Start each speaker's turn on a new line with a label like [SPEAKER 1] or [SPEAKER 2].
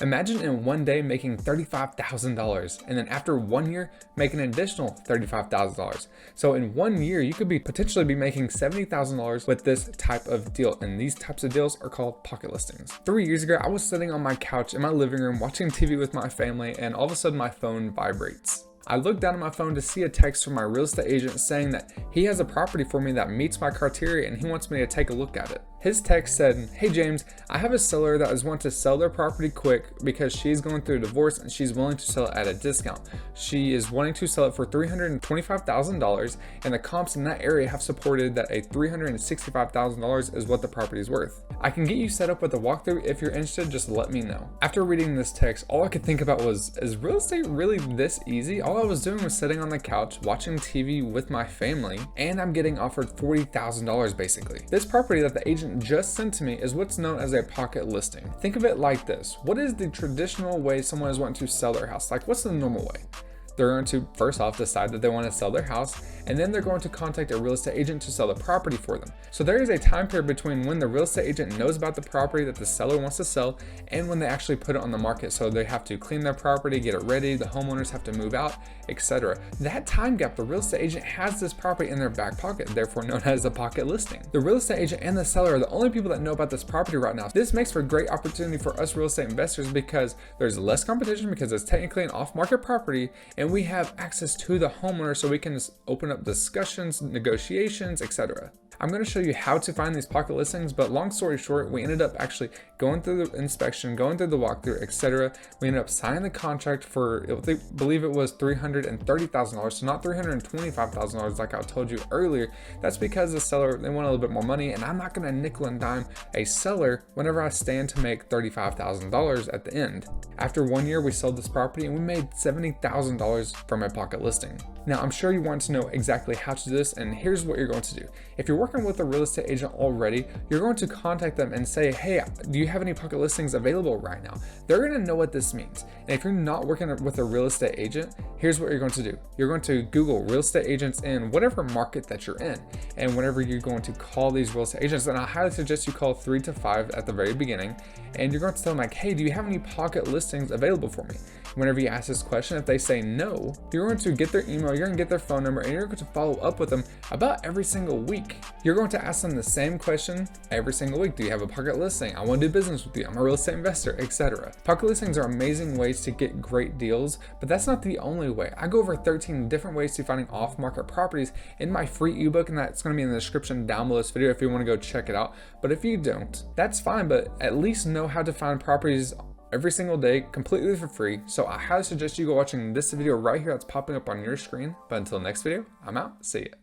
[SPEAKER 1] Imagine in one day making $35,000 and then after 1 year making an additional $35,000. So in 1 year, you could potentially be making $70,000 with this type of deal. And these types of deals are called pocket listings. 3 years ago, I was sitting on my couch in my living room watching TV with my family, and all of a sudden my phone vibrates. I looked down at my phone to see a text from my real estate agent saying that he has a property for me that meets my criteria and he wants me to take a look at it. His text said, "Hey James, I have a seller that is wanting to sell their property quick because she's going through a divorce and she's willing to sell it at a discount. She is wanting to sell it for $325,000 and the comps in that area have supported that a $365,000 is what the property is worth. I can get you set up with a walkthrough if you're interested, just let me know." After reading this text, all I could think about was, is real estate really this easy? All I was doing was sitting on the couch watching TV with my family and I'm getting offered $40,000 basically. This property that the agent just sent to me is what's known as a pocket listing. Think of it like this. What is the traditional way someone is wanting to sell their house? Like, what's the normal way? They're going to first off decide that they want to sell their house, and then they're going to contact a real estate agent to sell the property for them. So there is a time period between when the real estate agent knows about the property that the seller wants to sell and when they actually put it on the market. So they have to clean their property, get it ready, the homeowners have to move out, etc. That time gap, the real estate agent has this property in their back pocket, therefore known as a pocket listing. The real estate agent and the seller are the only people that know about this property right now. This makes for a great opportunity for us real estate investors because there's less competition because it's technically an off-market property, and we have access to the homeowner so we can just open up discussions, negotiations, etc. I'm going to show you how to find these pocket listings, but long story short, we ended up actually going through the inspection, going through the walkthrough, etc. We ended up signing the contract for, I believe it was $330,000, so not $325,000 like I told you earlier. That's because the seller, they want a little bit more money, and I'm not going to nickel and dime a seller whenever I stand to make $35,000 at the end. After 1 year, we sold this property and we made $70,000 from a pocket listing. Now, I'm sure you want to know exactly how to do this, and here's what you're going to do. If you're working with a real estate agent already, you're going to contact them and say, "Hey, do you have any pocket listings available right now?" They're going to know what this means. And if you're not working with a real estate agent, here's what you're going to do. You're going to Google real estate agents in whatever market that you're in. And whenever you're going to call these real estate agents, and I highly suggest you call 3 to 5 at the very beginning, and you're going to tell them like, "Hey, do you have any pocket listings available for me?" Whenever you ask this question, if they say no, you're going to get their email, you're going to get their phone number, and you're going to follow up with them about every single week. You're going to ask them the same question every single week. "Do you have a pocket listing? I want to do business with you. I'm a real estate investor," etc. Pocket listings are amazing ways to get great deals, but that's not the only way. I go over 13 different ways to finding off-market properties in my free ebook, and that's going to be in the description down below this video if you want to go check it out. But if you don't, that's fine, but at least know how to find properties every single day completely for free. So I highly suggest you go watching this video right here that's popping up on your screen. But until next video, I'm out. See ya.